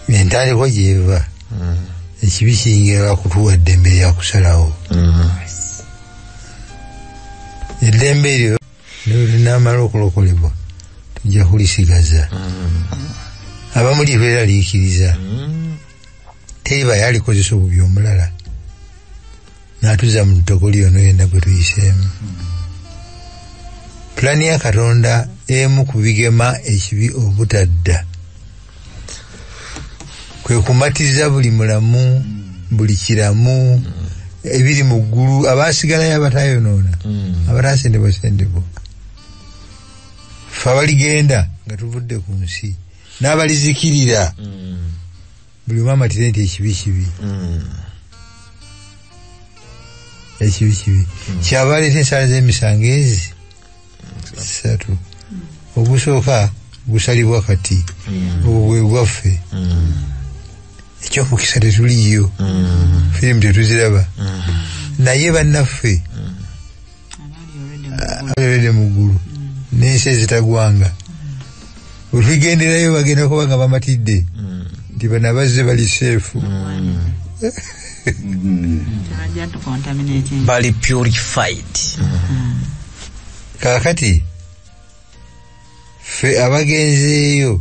Entandikwa gy'eva ekibi kiyingira kutuwa eddembe lyakusalawo. Eddembe eryo linamala okulokolebwa tujja kulisigaza. abamuli beeraliikiriza teri yalikozesa obubi omulala n'atuza mu ttokoli ono yenna gwe tuyiseemu. Pulaani ya Katonda emu ku bigema ekibi obutadda kwe kumatiza buli mulamu buli kiramu ebiri mu ggulu abaasigalayo abatayonoona abataasendebwasendebwa fe abaligenda nga tuvudde ku nsi n'abalizikirira buli omu amatire nti ekibi kibi ekibi kibi kyabaleeta ensala z'emisango ezi 3 ogusooka gusalibwa kati obwo bwe bwaffe ekyomukisa tetuliyo firimu tetuziraba naye bannaffe abalede mu ggulu n'ensi ezitagwanga bwetugenderayo bagenda kuba nga bamatidde nti bano abazze bali seefu bali purified. Kaakati ffe abagenzeeyo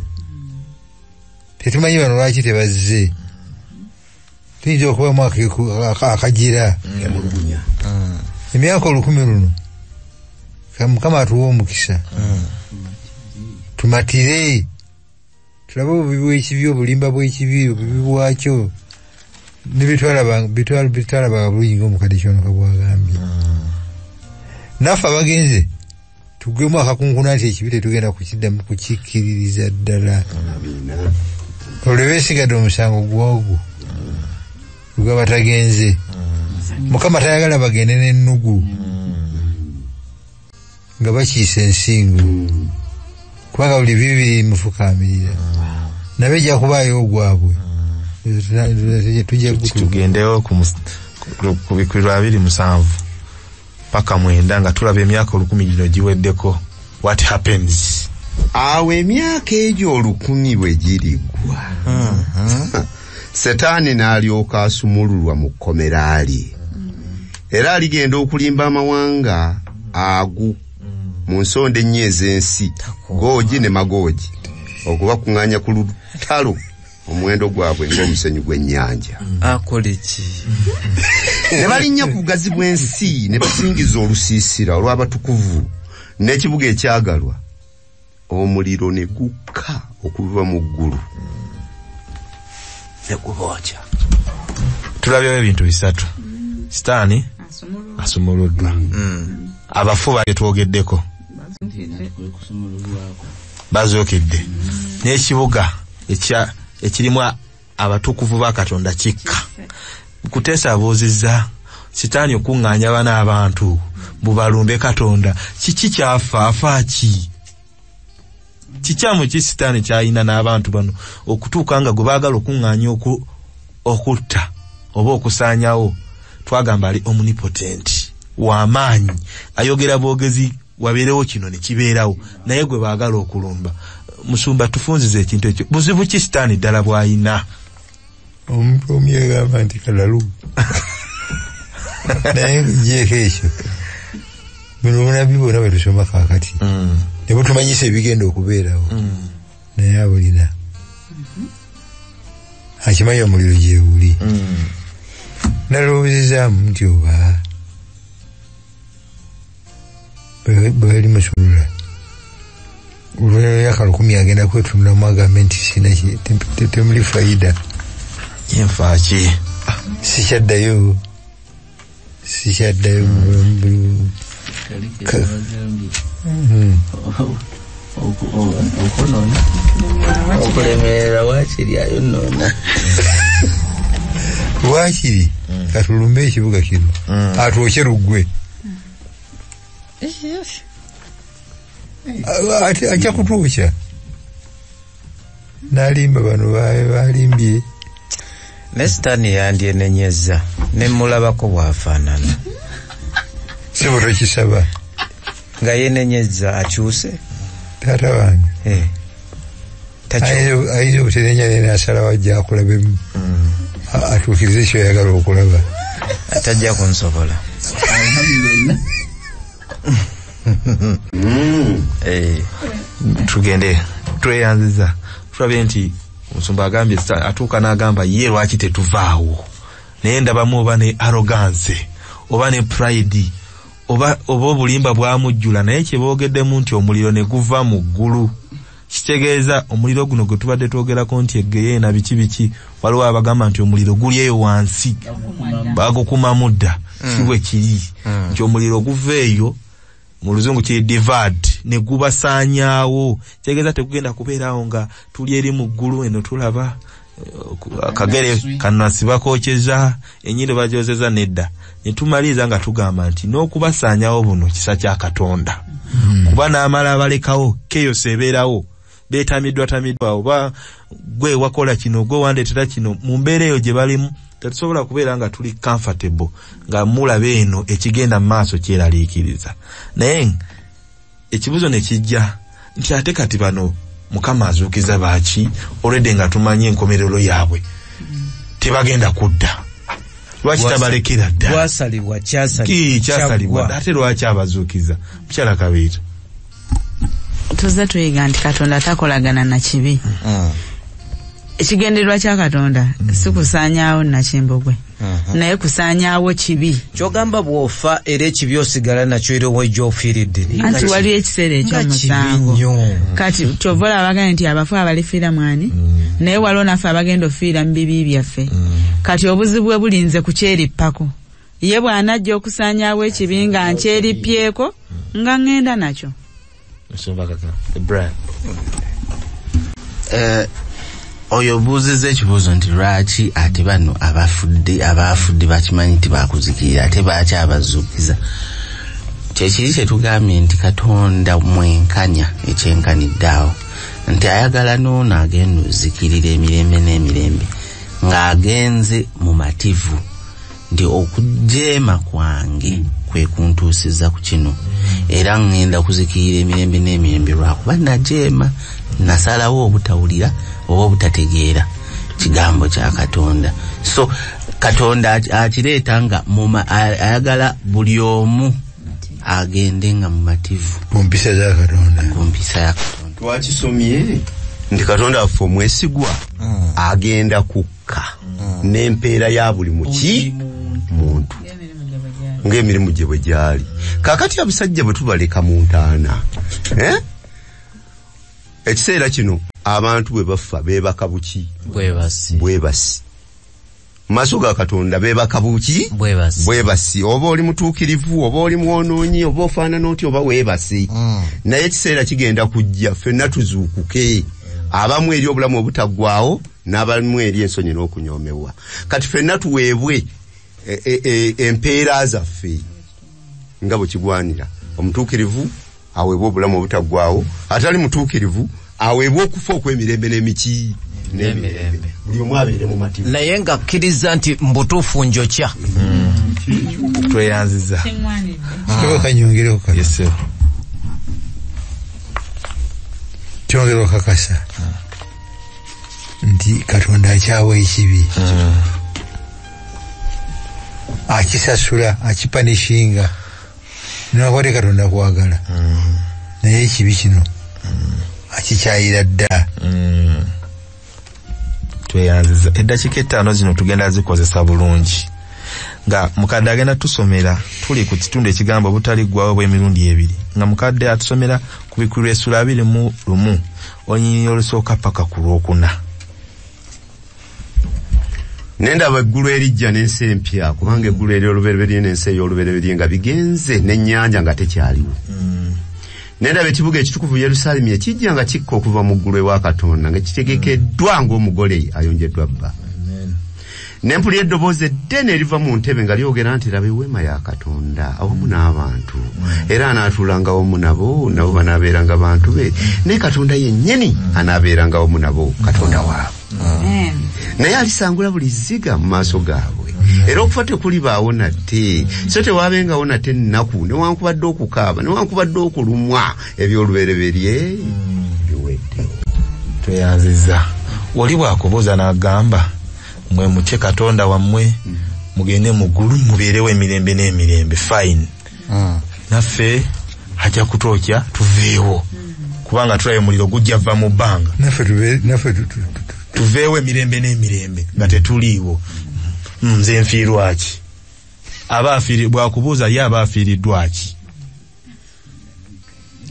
tetumanyi bano lwaki tebazze. Tuyinza okuba mwaka akagira emyaka 10 luno Mukama atuwa omukisa tumatire tulabe obubi bw'ekibi obulimba bw'ekibi obubi bwakyo nebitwalaba bulungi ng'omukadde kyonoka bwagambye. Naffe abagenze tugwemu akakunkuna nti ekibi tetugenda kukiddamu kukikkiririza ddala. Olwo beesigadde omusango gwogwo gw'abatagenze. Mukama tayagala bagende n'ennugu nga bakiisa ensingo kubanga buli bibiri mufukaamirira nabe ejja kubaayo ogwabwe tugendewo ku bikulu 27 paka 9 nga tulaba emyaka 10 gino giweddeko. What happens? Awo emyaka egyo 10 bwe girigwa Setaani n'alyoka asumululwa mu kkomera lye era aligenda okulimba amawanga agu mu nsonda ennyo ez'ensi Googi ne Magoogi okubakuŋŋaanya ku lutalo omuwendo gwabwe ng'omusenyu gw'ennyanja. Akoleki ne balinnya ku bugazi bw'ensi ne basingiza olusiisira olw'abatukuvu n'ekibuga ekyagalwa omuliro ne gukka okuva mu ggulu ne gubookya. Tulabyewo ebintu 3. Sitaani asumuluddwa. Abafu batwogeddeko bazookedde n'ekibuga ekirimu abatukuvu ba Katonda kikka. Kuteesa abuuzizza Sitaani okuŋŋaanya bana abantu bubalumbe Katonda kiki kyafaafa ki? Kikyamu ki Sitaani kyayina n'abantu bano okutuuka nga gwe baagala okuŋŋaanya okutta oba okusaanyawo twagamba ali omnipotent w'amaanyi ayogera bwogezi wabeerewo kino ne kibeerawo naye gwe baagala okulumba. Musumba tufunzize ekintu ekyo buzibu ki Sitaani ddala bw'ayina? Omuntu omu yagamba nti kalalu naye ngyeko ekyo bino obunabi bwonna bwe tusoma kaakati ne butumanyisa ebigenda okubeerawo naye abulina akimanyi omuliro gyebuli. Nalowoozezaamu nti oba bwe bali musulula olw'emyaka 10 agenda kwetunulamu agambe nti sina temuli fayida yenfaaki sikyaddayo okulemerera waakiri ayonoona waakiri katulumbe ekibuga kino atwokye luggwe ajja kutwokya n'alimba bano balimbye. Ne Sitaani yandyenenyezza ne mulabako bwafaanana sibo tokisaba nga yenenyezza akyuse taata wange ayinza obutenenya nenasala wajja akulabemu atuukirize kyoyagala okulaba atajja kunsobola. Tugende tweyanziza tulabe nti omusumba agambye atuuka n'agamba ye lwaki tetuvaawo naye ndabamu oba ne arrogance oba ne pride oba obulimba bwamujjula naye kyeboogeddemu nti omuliro ne guva mu ggulu kitegeeza omuliro guno gwe tubadde twogerako nti eggeye na biki waliwo abagamba nti omuliro guli eyo wansi bagukuma mudda si bwe kiri nti omuliro guva eyo mu luzungu kiri divide ne gubasaanyaawo kitegeeza tegugenda kubeerawo nga tuli eri mu ggulu eno tulaba akagere kanasibakookyeza enyindo bajozeza nedda netumaliza nga tugamba nti n'okubasaanyawo buno kisa kya Katonda kuba n'amala abalekawo keyo sebeerawo betamiddwa oba gwe wakola kino gwe wandeetera kino mu mbeera eyo gye balimu tetusobola kubeera nga tuli comfortable nga mulaba eno ekigenda mu maaso kyeraliikiriza naye ekibuzo ne kijja nti ate kati bano Mukama azuukiza baaki olwedde nga tumanyi enkomerero yaabwe tebagenda kudda lwaki tabalekera dda bwasalibwa kyasalibwa ate lwaki abazuukiza mukyala Kabiira tuzze tuyiga nti Katonda takolagana na kibi ekigendererwa kya Katonda si kusaanyaawo nakimbogwe naye kusaanyaawo kibi kyogamba bw'ofa era ekibi osigala nakyo era wejja ofiiridde anti waliwo ekiseera ekyomusango kati kyova olaba nti abafu abalifiira mwani naye waliwo naffe abagenda ofiira mu bibi byaffe kati obuzibu bwe bulinze ku kyerippako ye bw'anajja okusaanyaawo ekibi nga nkyerippyeko nga ngenda nakyo oyo buuziza ekibuuzo nti lwaki ate bano abafudde bakimanyi nti bakuzikirira ate baaki abazuukiza kyekiri kyetugambye nti Katonda mwenkanya ekyenkaniddeawo nti ayagala n'ono agenda ozikirira emirembe n'emirembe ng'agenze mu mativu nti okujeema kwange kwe kuntuusiza ku kino era ngenda kuzikirira emirembe n'emirembe lwakuba najeema nasalawo obutawulira oba obutategeera kigambo kya Katonda. So Katonda akireeta nga ayagala buli omu agende nga mu mativu ku mpisa za Katonda. Twakisomye nti Katonda affe omwesigwa agenda kukka n'empeera ya buli muki muntu ng'emirimu gye bwe gyali. Kaakati abasajja bwe tubaleka mu ntaana ekiseera kino abantu bwe bafa beebaka buki bwebasi maaso ga Katonda beebaka buki bwebasi oba oli mutuukirivu oba oli mwonoonyi oba ofaanana oti oba weebasi naye ekiseera kigenda kujja ffenna tuzuukuke abamu eri obulamu obutaggwaawo n'abamu eri ensonyi n'okunyoomebwa kati ffenna tuweebwe empeera zaffe nga bwe kigwanira omutuukirivu aweebwa obulamu obutaggwaawo atali mutuukirivu aweebwa okufa okw'emirembe n'emiki n'emirembe buli omu abeere mu mativu naye nga kkiriza nti mbutuufu njokya tweyanziza kanyongereko kano yes kyongera okakasa nti Katonda akyawa ekibi akisasula akipanishinga nakwate Katonda kwagala naye ekibi kino akikyayira dda tweyanziza eddakiika 5 zino tugenda zikozesa bulungi nga mukadde agenda tusomera tuli ku kitundu ekigambo butali ggwawo bw'emirundi ebiri nga mukadde atusomera ku bikulu essula 21 onyinyi olusooka paka ku lwokuna nendaba eggulu erijja n'ensi empya kubanga eggulu eri olubereberye n'ensi ey'olubereberye nga bigenze n'ennyanja nga tekyaliwo nendaba ekibuga ekitukuvu Yerusaalemi ekijja nga kikka okuva mu ggulu ewa Katonda nga kitegekeddwa ng'omugole ayonjeddwa bba nempulya eddoboozi eddene eriva mu ntebe nga lyogera nti laba eweema ya Katonda awamu n'abantu era anaatuulanga wamu nabo banaabeeranga bantu be naye Katonda yennyini anaabeeranga wamu nabo Katonda waabwe naye alisangula buli zziga mu maaso gaabwe era okufa tekulibaawo nate so tewaabengawo nate ennaku newankubadde okukaaba newankubadde okulumwa ebyolubereberye biwedde. tweyanziza oli bwakubuuza n'agamba mwe mutye Katonda wammwe mugende mu ggulu mubeerewo emirembe n'emirembe fine naffe ajja kutookya tuveewo kubanga tulabe omuliro gujja va mu bbanga naffe tuveewo emirembe n'emirembe nga tetuliiwo. Nze nfiirwa ki? Aba afiiridwa bwakubuuza ye aba afiiriddwa ki?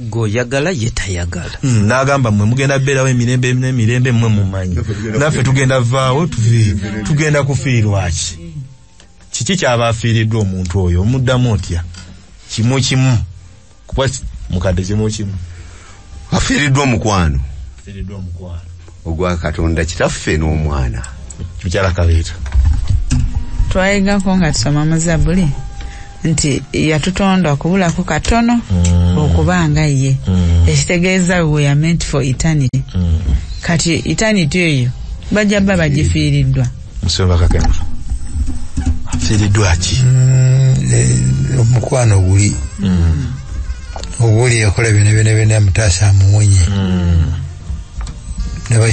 Goyagala ye tayagala. N'agamba mmwe mugenda beerawo emirembe n'emirembe mmwe mumanyi. Naffe tugenda vaawo tugenda kufiirwa ki? Kiki kyaba afiiriddwa omuntu oyo? Omuddamu otya? Kimu. Kuba mukadde kimu. Afiiriddwa omukwano. Ogwa Katonda kitaffe n'omwana. Mukyala Kaleeta. Twayigako nga tusoma mu Zabbuli nti yatutonda okubulako katono okubanga ye. Ekitegeeza we are meant for eternity. Kati eternity eyo bajja baba bagifiiriddwa. Musoba kakeno. Afiiriddwa ki? Omukwano guli. Oguli yakola bene amutaasa amuwonye. Naba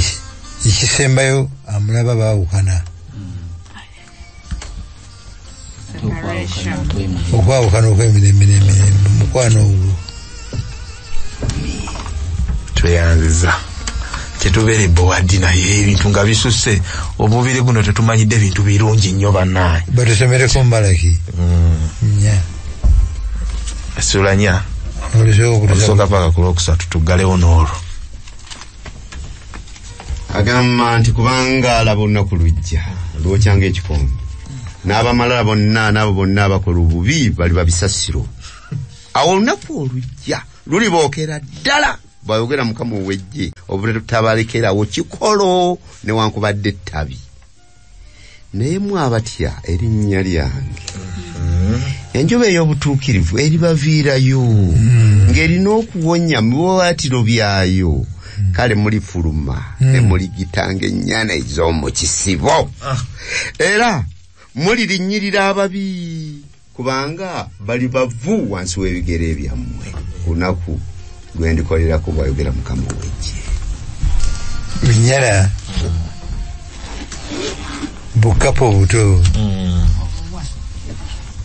ikisembayo amulaba baawukana. Okwawukana okw'emirembe mukwano ogwo. Tweyanziza. Tetubeere bowadi naye ebintu nga bisusse. Obubiri guno tetumanyidde ebintu birungi nnyo bannaye. Batusomereko Malaki. Nya. Essula 4. Olusooka paka ku Lwokusatu tuggalewo n'olwo. Agamba nti kubanga alaba olunaku lujja lwokyanga ekikombe. N'abamalala bonna n'abo bonna abakola obubi bali babisasiro. Awo olunaku olujja lulibookera ddala bw'ayogera Mukama ow'Eggye obutabalekerawo kikolo newankubadde ettabi. Naye mwe abatya erinnya lyange enjuba ey'obutuukirivu eribaviirayo ng'erina okuwonya mu biwawaatiro byayo. Kale mulifuluma muligitanga ennyana ez'omu kisibo era mulirinnyirira ababi kubanga bali bavu wansi w'ebigere byammwe lunaku lwe ndikolerako bw'ayogera Mukama ow'Eggye. Binyala bukapo buto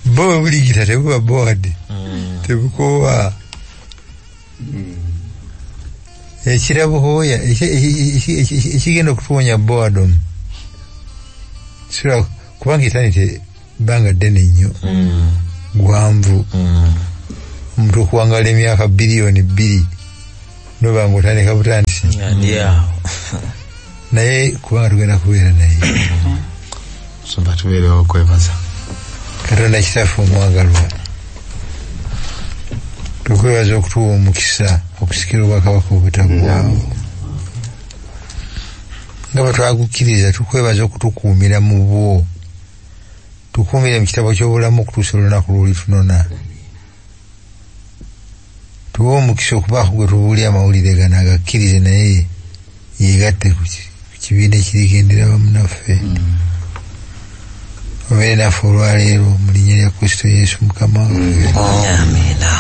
bo buligita tebuba board tebukowa ekirabo hoya ekigenda okutuwonya boredom sira kubanga eternity banga ddene nnyo gwanvu omuntu okuwangala emyaka biliyoni 2 nobanga otandika butandisi naye kubanga tugenda kubeera naye soba tubeerewo okwebaza Katonda kitaffe omwagalwa tukwebaza okutuwa omukisa okusikira obwakabaka obutaggwaawo nga bwe twagukkiriza tukwebaza okutukuumira mu bwo tukuumire mu kitabo ky'obulamu okutuusa olunaku lw'oli tunona tuwe omukisa okubaako gwe tubuulya amawulire gano agakkirize naye yeegatte ku kibiina ekirigendera wamu naffe obeere naffe olwaleero mu linnya lya Kristo Yesu Mukama waffe. Amina.